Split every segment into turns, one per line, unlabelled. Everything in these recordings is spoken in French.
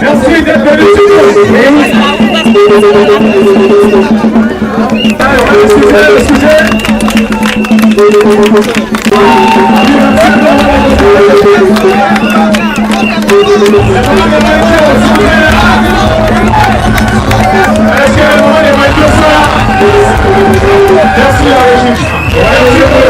Merci d'être venu. Le sujet. Merci la régie.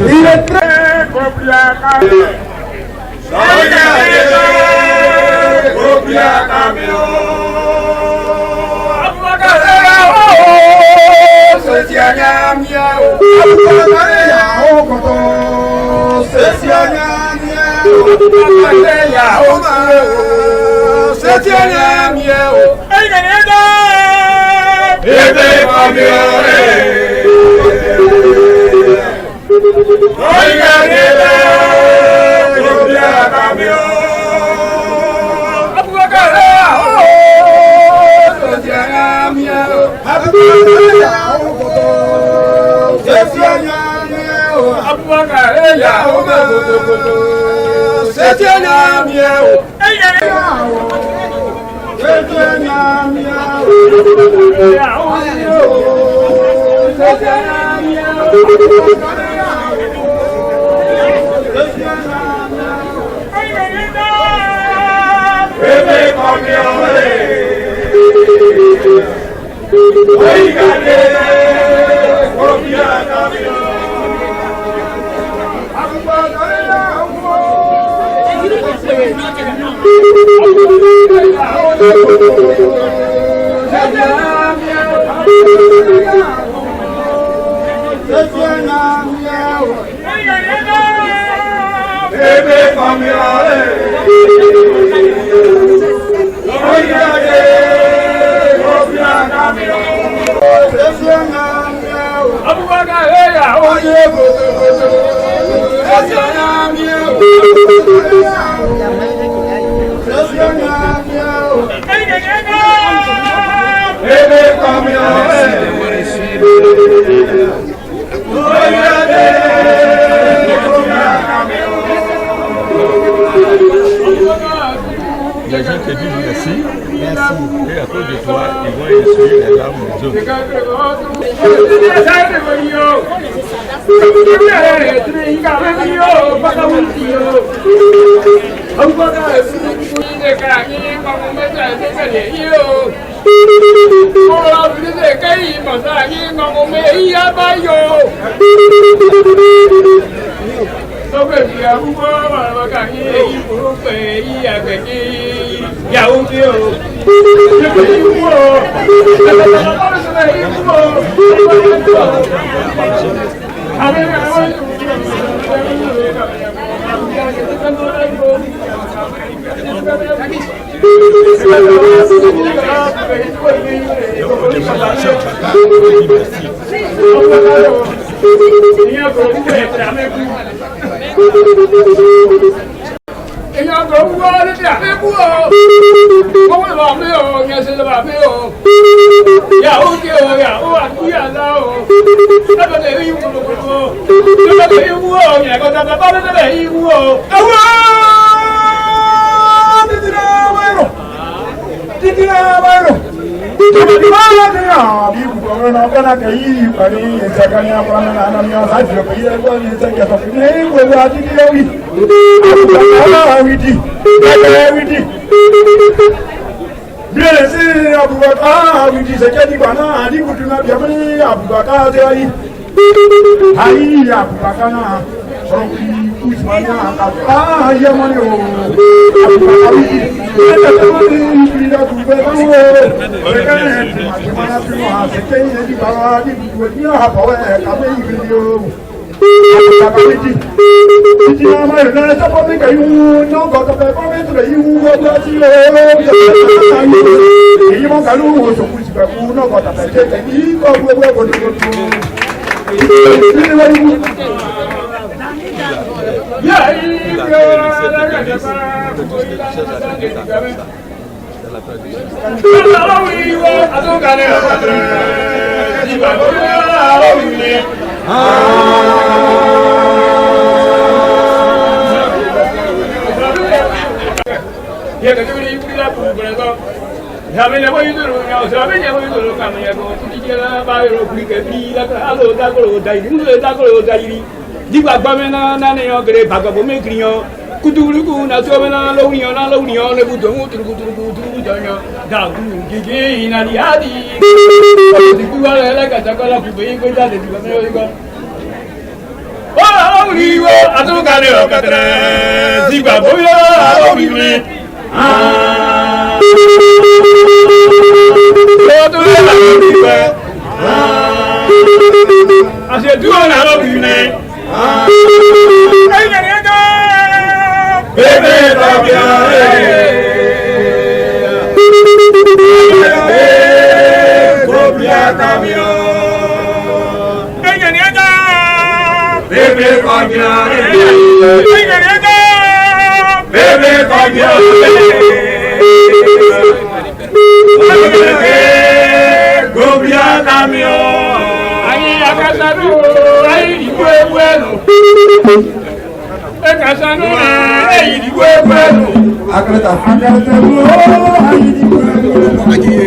Il est très compliqué. Les gens te disent merci. Et à cause de toi, ils vont essuyer les larmes des autres.
Kuturuku na somena lo le butongu turuku janyo da ku gigi ina di adi ku wala la ka takala ku be ko da de ku me ko wa ri wo atu ka le o ka tre si ba bo yo o ri me yo to le la ri me ase du ona lo ri me ai ne ga bébé Fabien, Fabien camion. Bébé Fabien, bébé Fabien, Fabien camion. Aïe akasadu, aïe di bueno. Ekasanu ayi di bueno. Akrata ayi di bueno. Ajiye.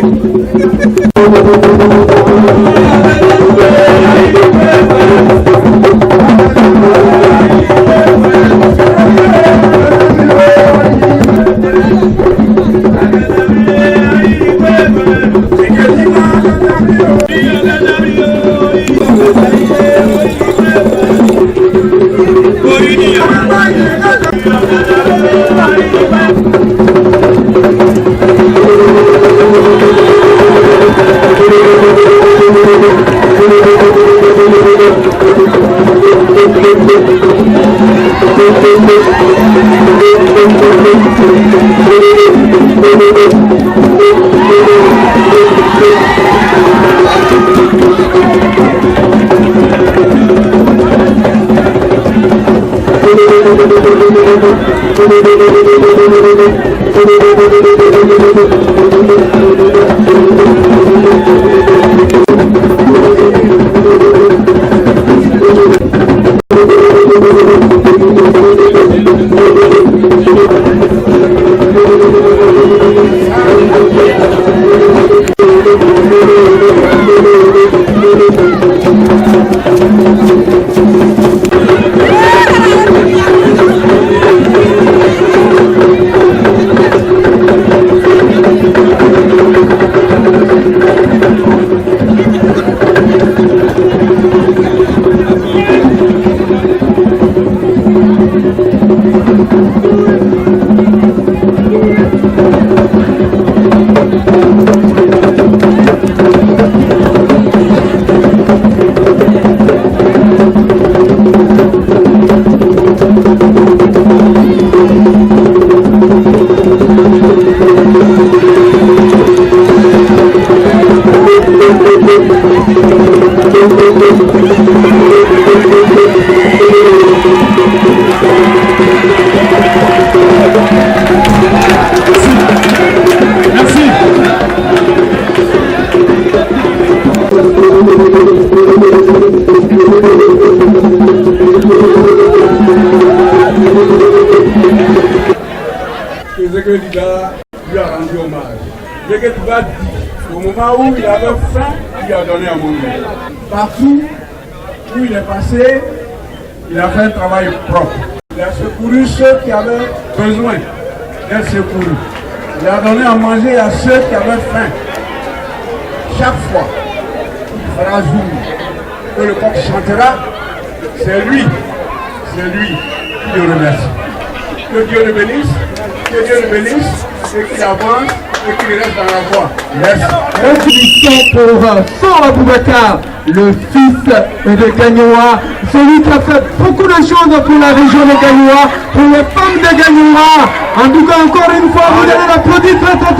Au moment où il avait faim, il a donné à manger. Partout où il est passé, il a fait un travail propre. Il a secouru ceux qui avaient besoin d'être secourus. Il a donné à manger à ceux qui avaient faim. Chaque fois, il fera jour que le coq chantera, c'est lui qui le remercie. Que Dieu le bénisse, et qu'il avance, et qu'il reste dans la voie.
Merci pour Sor Boubacar, le fils de Gagnoa, celui qui a fait beaucoup de choses pour la région de Gagnoa, pour les femmes de Gagnoa. En tout cas, encore une fois, vous allez l'applaudir très fort.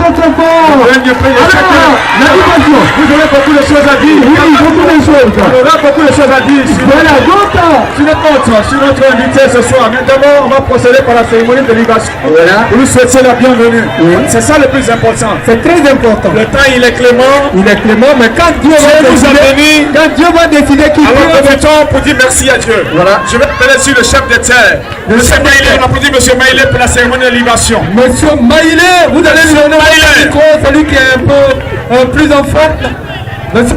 L'animation.
Vous aurez beaucoup de choses à dire.
Oui, beaucoup de choses.
On aura beaucoup de choses à dire
Voilà,
sur notre invité ce soir. Mais d'abord, on va procéder par la cérémonie de libération.
Voilà.
Pour lui souhaiter la bienvenue.
Oui.
C'est ça le plus important.
C'est très important.
Le temps, il est clément.
Il est clément, mais quand Dieu va décider qu'il
alors,
peut...
le temps pour dire merci à Dieu.
Voilà.
Je vais appeler sur le chef de terre. Monsieur Maïlé, on applaudit Monsieur Maïlé pour la cérémonie de libération.
Monsieur Maïlé, vous allez lui donner le micro, celui qui est un peu plus en forme. Monsieur...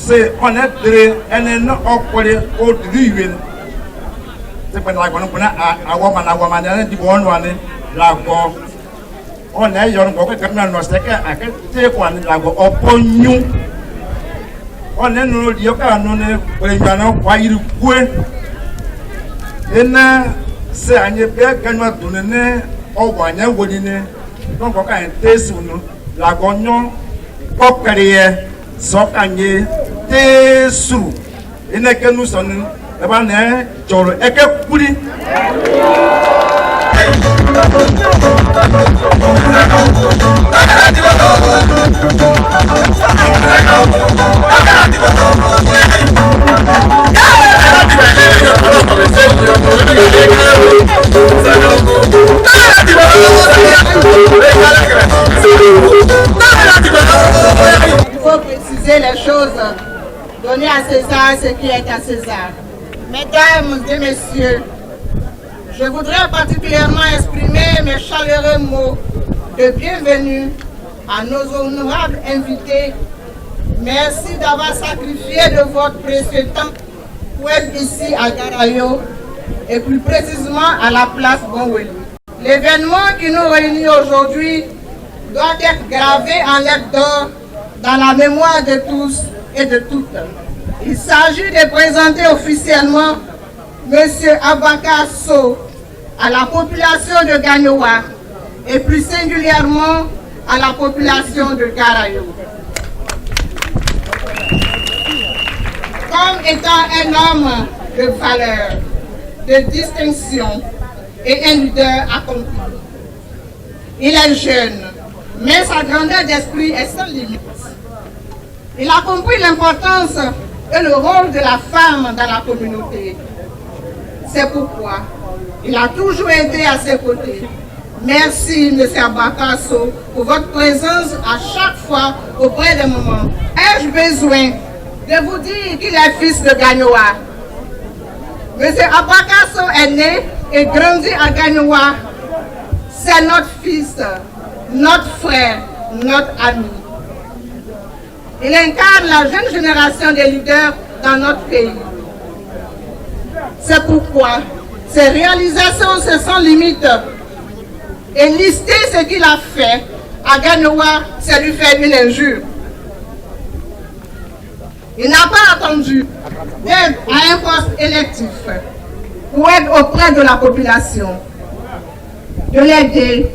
c'est honnête enen okole odriwen c'est pas la kono kuna awama na di wonu ane la go on a yon go ke kamna no steke akete ko ane la go oponyu on en no di oka no ne prenyana kwa iri kue ena se anye be kanwa dunene ogwanya wodine donc ko kan tesu no la go nyon kokariye sokanye tesu ene ke nu sonu e ba ne joro eke kuri
Il faut préciser les choses, donner à César ce qui est à César. Mesdames et messieurs, je voudrais particulièrement exprimer mes chaleureux mots de bienvenue à nos honorables invités. Merci d'avoir sacrifié de votre précieux temps pour être ici à Garayo et plus précisément à la place Bonweli. L'événement qui nous réunit aujourd'hui doit être gravé en lettres d'or dans la mémoire de tous et de toutes. Il s'agit de présenter officiellement M. Abakar Sow à la population de Gagnoa et plus singulièrement à la population de Garayo. Comme étant un homme de valeur, de distinction et un leader accompli. Il est jeune, mais sa grandeur d'esprit est sans limite. Il a compris l'importance et le rôle de la femme dans la communauté. C'est pourquoi il a toujours été à ses côtés. Merci, M. Abakar Sow, pour votre présence à chaque fois auprès des moments. Ai-je besoin de vous dire qu'il est fils de Gagnoa? M. Abakar Sow est né et grandi à Gagnoa. C'est notre fils, notre frère, notre ami. Il incarne la jeune génération des leaders dans notre pays. C'est pourquoi ses réalisations sont sans limite. et lister ce qu'il a fait à Gagnoua, c'est lui faire une injure. Il n'a pas attendu d'être à un poste électif pour être auprès de la population, de l'aider,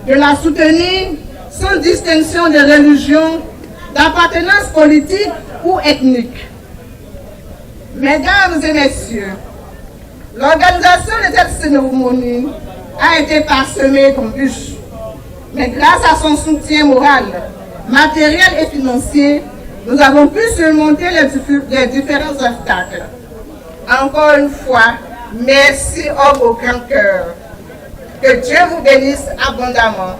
de la soutenir sans distinction de religion, d'appartenance politique ou ethnique. Mesdames et messieurs, l'organisation de cette cérémonie a été parsemée d'embûches, mais grâce à son soutien moral, matériel et financier, nous avons pu surmonter les différents obstacles. Encore une fois, merci homme au grand cœur. Que Dieu vous bénisse abondamment.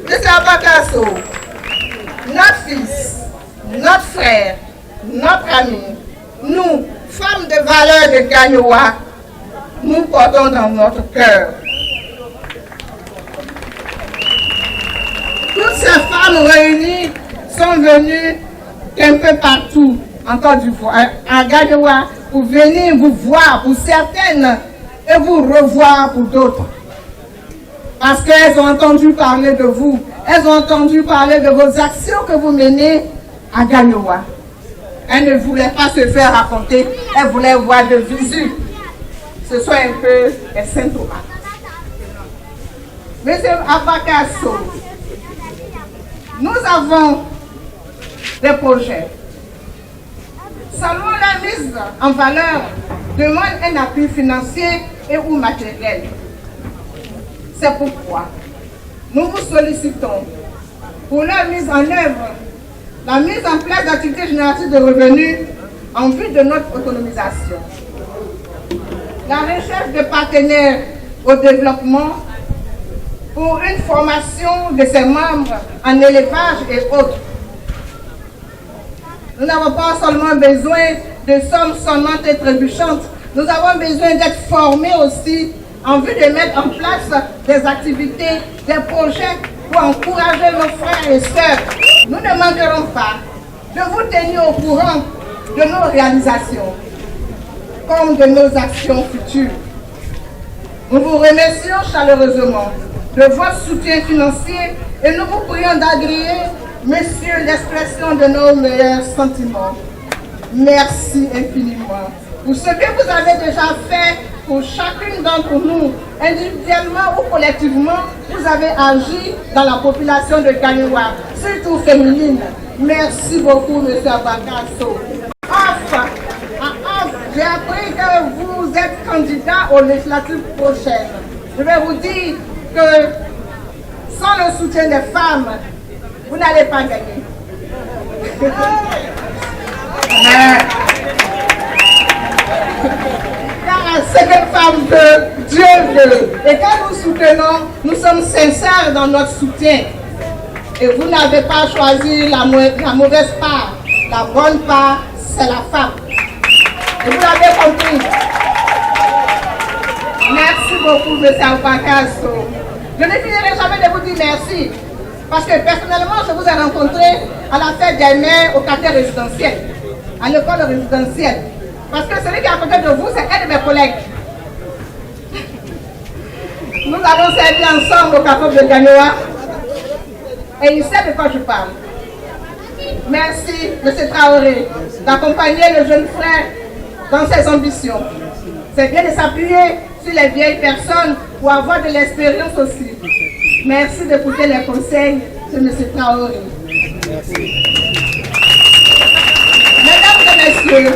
M. Abakasso, notre fils, notre frère, notre ami, nous, femmes de valeur de Gagnoua, nous portons dans notre cœur. Toutes ces femmes réunies sont venues d'un peu partout en Côte d'Ivoire, à Gagnoua, pour venir vous voir pour certaines et vous revoir pour d'autres. Parce qu'elles ont entendu parler de vous, elles ont entendu parler de vos actions que vous menez à Gagnoua. Elles ne voulaient pas se faire raconter, elles voulaient voir de visu. Ce soit un peu les Saint-Thomas. Monsieur Abakasso, nous avons des projets. Seulement la mise en valeur demande un appui financier et ou matériel. C'est pourquoi nous vous sollicitons pour la mise en œuvre, la mise en place d'activités génératrices de revenus en vue de notre autonomisation. La recherche de partenaires au développement pour une formation de ses membres en élevage et autres. Nous n'avons pas seulement besoin de sommes sonnantes et trébuchantes, nous avons besoin d'être formés aussi en vue de mettre en place des activités, des projets pour encourager nos frères et sœurs. Nous ne manquerons pas de vous tenir au courant de nos réalisations, comme de nos actions futures. Nous vous remercions chaleureusement de votre soutien financier et nous vous prions d'agréer, Monsieur, l'expression de nos meilleurs sentiments. Merci infiniment pour ce que vous avez déjà fait pour chacune d'entre nous, individuellement ou collectivement. Vous avez agi dans la population de Gagnoua, surtout féminine. Merci beaucoup, M. Abakasso. Enfin, j'ai appris que vous êtes candidat aux législatives prochaines. Je vais vous dire que sans le soutien des femmes, vous n'allez pas gagner. Car c'est des femmes que Dieu veut. Et quand nous soutenons, nous sommes sincères dans notre soutien. Et vous n'avez pas choisi la mauvaise part. La bonne part, c'est la femme. Et vous l'avez compris. Merci beaucoup, M. Abakasso. Je ne finirai jamais de vous dire merci. Parce que personnellement, je vous ai rencontré à la fête des mères au quartier résidentiel, à l'école résidentielle. Parce que celui qui est à côté de vous, c'est un de mes collègues. Nous avons servi ensemble au café de Gagnoua. Et il sait de quoi je parle. Merci, M. Traoré, d'accompagner le jeune frère dans ses ambitions. C'est bien de s'appuyer sur les vieilles personnes pour avoir de l'expérience aussi. Merci d'écouter les conseils de M. Traoré. Mesdames et messieurs,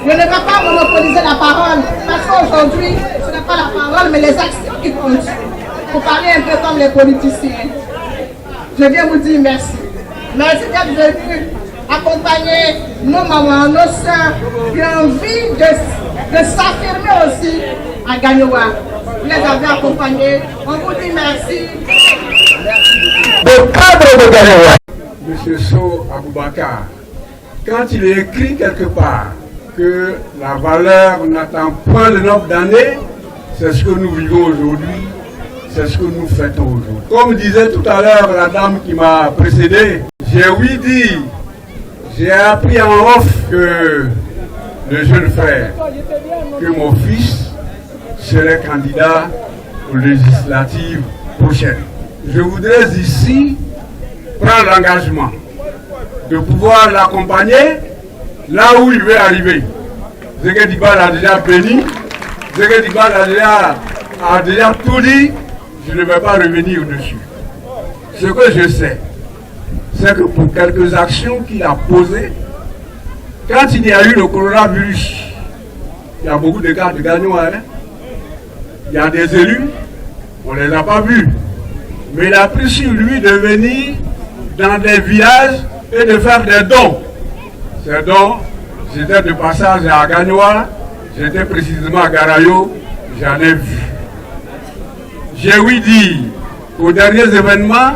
je ne vais pas monopoliser la parole parce qu'aujourd'hui, ce n'est pas la parole mais les actions qui comptent. Pour parler un peu comme les politiciens. Je viens vous dire merci. Merci d'être venus accompagner nos mamans, nos soeurs qui ont envie de s'affirmer aussi à Gagnoua. Vous les avez accompagnés. On vous dit merci.
Le cadre de Gagnoua.
Monsieur So Aboubakar, quand il est écrit quelque part que la valeur n'attend pas le nombre d'années, c'est ce que nous vivons aujourd'hui, c'est ce que nous fêtons aujourd'hui. Comme disait tout à l'heure la dame qui m'a précédé, j'ai ouï dire, j'ai appris en off que le jeune frère, que mon fils serait candidat aux législatives prochaines. Je voudrais ici prendre l'engagement de pouvoir l'accompagner là où il veut arriver. Zegedibal a déjà béni, Zegedibal a déjà tout dit, je ne vais pas revenir au-dessus. Ce que je sais, c'est que pour quelques actions qu'il a posées, quand il y a eu le coronavirus, il y a beaucoup de cas de gagnants, hein? Il y a des élus, on ne les a pas vus, mais il a pris sur lui de venir dans des villages et de faire des dons. Ces dons, j'étais de passage à Gagnoa, j'étais précisément à Garayo, j'en ai vu. J'ai ouï dire qu'aux derniers événements,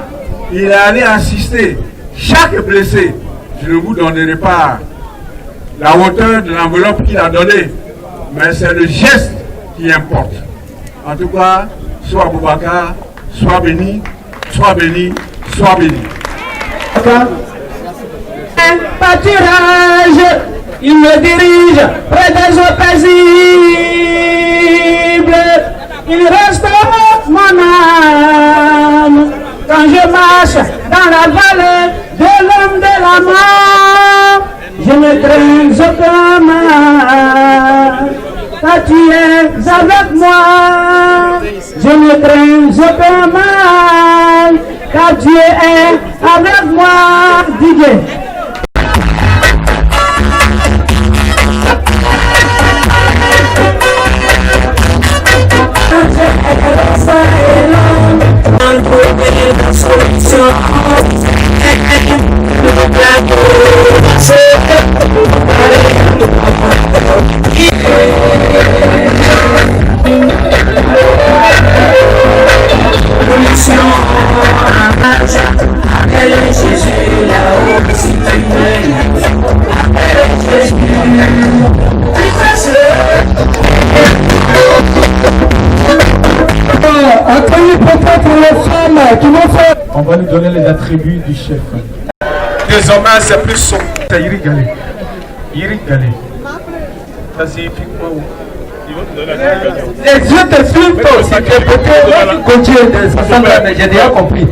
il est allé assister chaque blessé. Je ne vous donnerai pas la hauteur de l'enveloppe qu'il a donnée, mais c'est le geste qui importe. En tout cas, soit Boubacar, soit béni, soit béni, soit béni.
Un pâturage, il me dirige près des eaux paisibles. Il restaure mon âme quand je marche dans la vallée de l'homme de la mort. Je ne crains aucun mal, car tu es avec moi. Je ne crains aucun mal, car tu es avec moi. Didier.
On va nous donner les attributs du chef. Désormais, c'est plus son. C'est Yiri Galé. Yiri Galé. Ça signifie quoi?
Les yeux te suivent aussi, tu es peut-être coaché de 60 ans, mais j'ai déjà compris.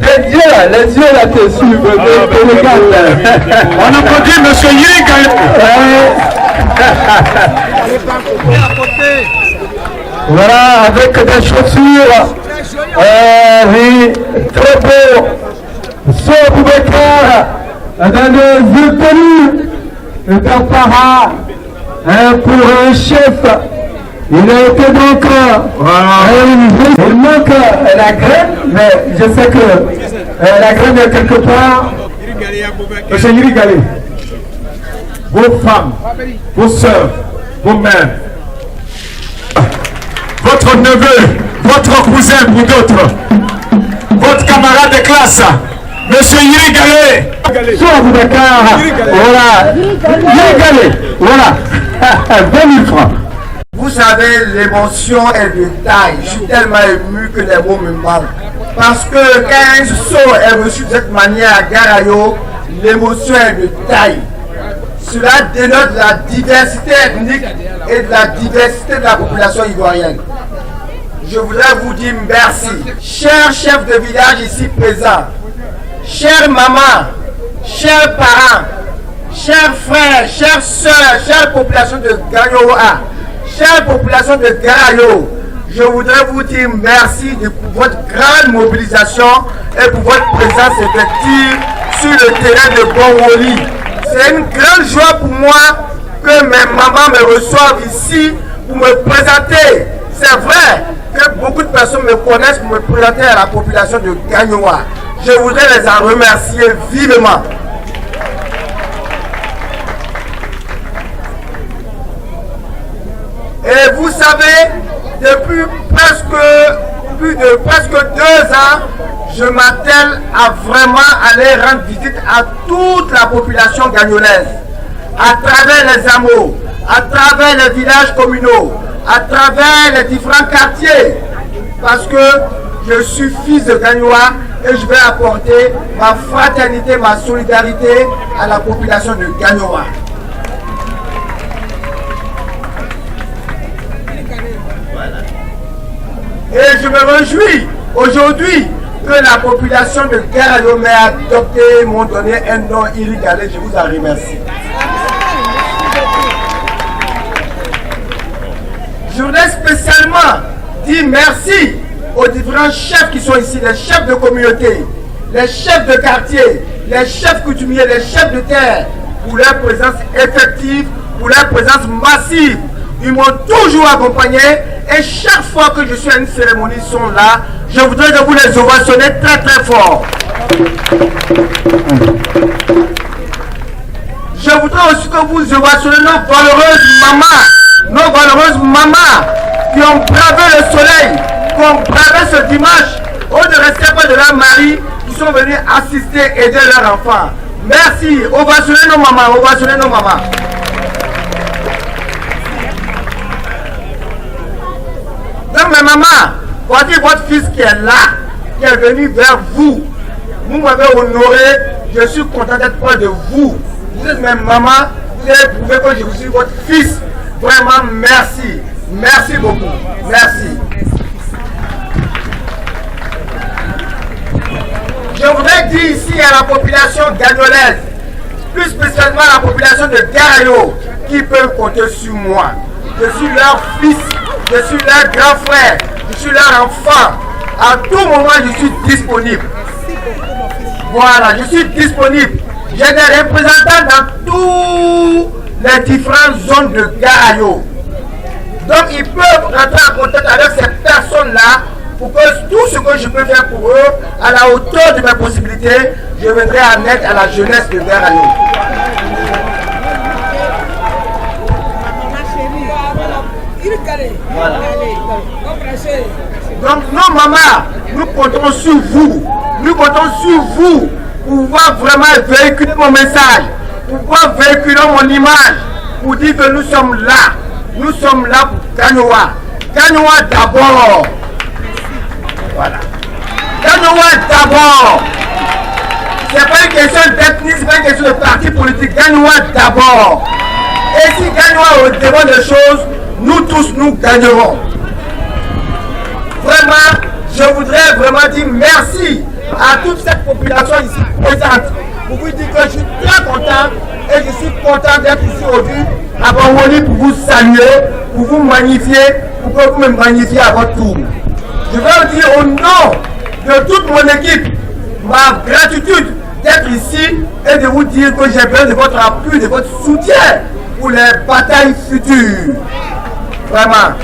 Les yeux là te suivent, te regardent.
On applaudit monsieur Yiri Galé.
Voilà, avec des chaussures. Oui, très beau. Sauf Boubacar, dans les yeux connus, le Tapara, pour un chef. Il a été donc, il manque la graine, mais je sais que la graine est quelque part.
Monsieur Yiri Galé, vos femmes, vos soeurs, vos mères, votre neveu, votre cousin ou d'autres, votre camarade de classe, monsieur Yiri Galé.
Soit Boubacar, voilà, Yiri Galé, voilà, 20 000 francs.
Vous savez, l'émotion est de taille. Je suis tellement ému que les mots me manquent. Parce que quand un saut est reçu de cette manière à Garayo, l'émotion est de taille. Cela dénote la diversité ethnique et de la diversité de la population ivoirienne. Je voudrais vous dire merci. Chers chefs de village ici présents, chères mamans, chers parents, chers frères, chères soeurs, chère population de Gagnoa, chère population de Garayo, je voudrais vous dire merci pour votre grande mobilisation et pour votre présence effective sur le terrain de Bonwoli. C'est une grande joie pour moi que mes mamans me reçoivent ici pour me présenter. C'est vrai que beaucoup de personnes me connaissent pour me présenter à la population de Gagnoa. Je voudrais les en remercier vivement. Et vous savez, depuis plus de presque 2 ans, je m'attelle à vraiment aller rendre visite à toute la population gagnolaise, à travers les hameaux, à travers les villages communaux, à travers les différents quartiers, parce que je suis fils de Gagnoa et je vais apporter ma fraternité, ma solidarité à la population de Gagnoa. Et je me réjouis aujourd'hui que la population de Garayo m'ait adopté, m'ont donné un nom irrégalé. Je vous en remercie. Je voudrais spécialement dire merci aux différents chefs qui sont ici, les chefs de communauté, les chefs de quartier, les chefs coutumiers, les chefs de terre, pour leur présence effective, pour leur présence massive. Ils m'ont toujours accompagné et chaque fois que je suis à une cérémonie, ils sont là. Je voudrais que vous les ovationnez très très fort. Je voudrais aussi que vous ovationnez nos valeureuses mamans qui ont bravé le soleil, qui ont bravé ce dimanche, au de rester près de leur mari, qui sont venus assister, aider leurs enfants. Merci, ovationnez nos mamans, ovationnez nos mamans. Donc mes mamans, voici votre fils qui est là, qui est venu vers vous. Vous m'avez honoré, je suis content d'être près de vous. Vous êtes mes mamans, vous avez prouvé que je suis votre fils. Vraiment merci, merci beaucoup, merci. Je voudrais dire ici à la population gagnolaise, plus spécialement à la population de Garayo, qui peut compter sur moi. Je suis leur fils, je suis leur grand frère, je suis leur enfant. À tout moment, je suis disponible. Voilà, je suis disponible. J'ai des représentants dans toutes les différentes zones de Garayo. Donc, ils peuvent rentrer en contact avec ces personnes-là pour que tout ce que je peux faire pour eux, à la hauteur de mes possibilités, je viendrai en aide à la jeunesse de Garayo. Voilà. Donc, non, maman, nous comptons sur vous. Nous comptons sur vous pour pouvoir vraiment véhiculer mon message, pour pouvoir véhiculer mon image, pour dire que nous sommes là. Nous sommes là pour Gagnoa. Gagnoa d'abord. Voilà. Gagnoa d'abord. Ce n'est pas une question d'ethnie, ce n'est pas une question de parti politique. Gagnoa d'abord. Et si Gagnoa est au devant des choses, nous tous, nous gagnerons. Vraiment, je voudrais vraiment dire merci à toute cette population ici présente. Pour vous dire que je suis très content et je suis content d'être ici aujourd'hui à Bangoli pour vous saluer, pour vous magnifier, pour que vous me magnifiez à votre tour. Je veux vous dire au nom de toute mon équipe ma gratitude d'être ici et de vous dire que j'ai besoin de votre appui, de votre soutien pour les batailles futures. Vraiment.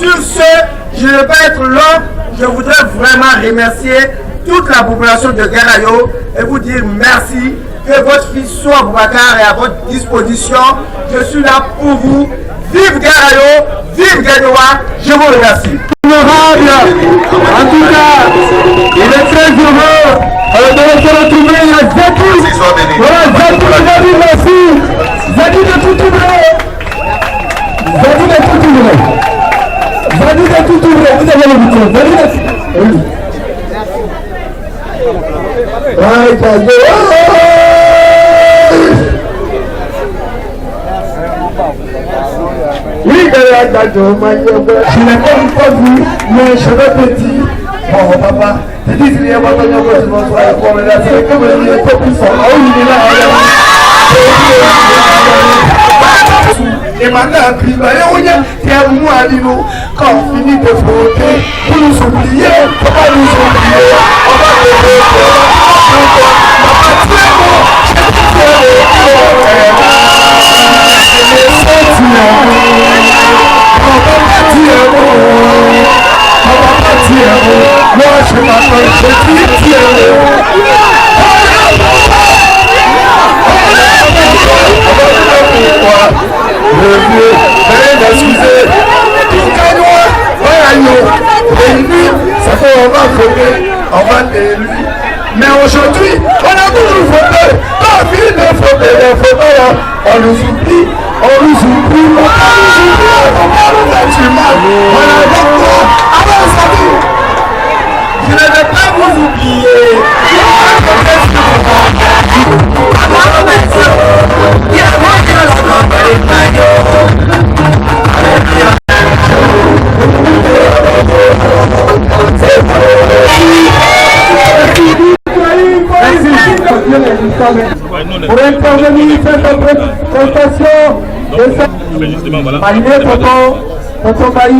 Sur ce, je ne vais pas être long, je voudrais vraiment remercier toute la population de Garayo et vous dire merci, que votre fils soit Boubacar est à votre disposition. Je suis là pour vous. Vive Garayo, vive Gagnoa, je vous remercie.
Honorable, en tout cas, il est très heureux de se retrouver. Il y a Zaki. Voilà, Zaki, merci. Zaki de Toutouré. Zaki de Toutouré. Zaki de Toutouré. Vous avez le micro. Zaki de Toutouré. Oui, je n'ai pas vu mes cheveux petits. Bon, papa, tu dis qu'il y a pas de choses qui vont se faire pour me la faire comme il est trop puissant. Ah oui, il est là. Et maintenant, moi, quand on finit de frotter, pour nous oublier, on va nous oublier, on va moi je m'appelle le vieux, excusez, tout ça fait on va voter, on va l'élu. Mais aujourd'hui, on a toujours voté, pas fini de voter, les votants, on nous oublie, on nous oublie, on a du mal, on a avec toi, avant ça dit. Je ne vais pas vous oublier. Dieu résistant. Pour intervenir cette présentation de cette...
Justement, voilà.
Tonton Bailly.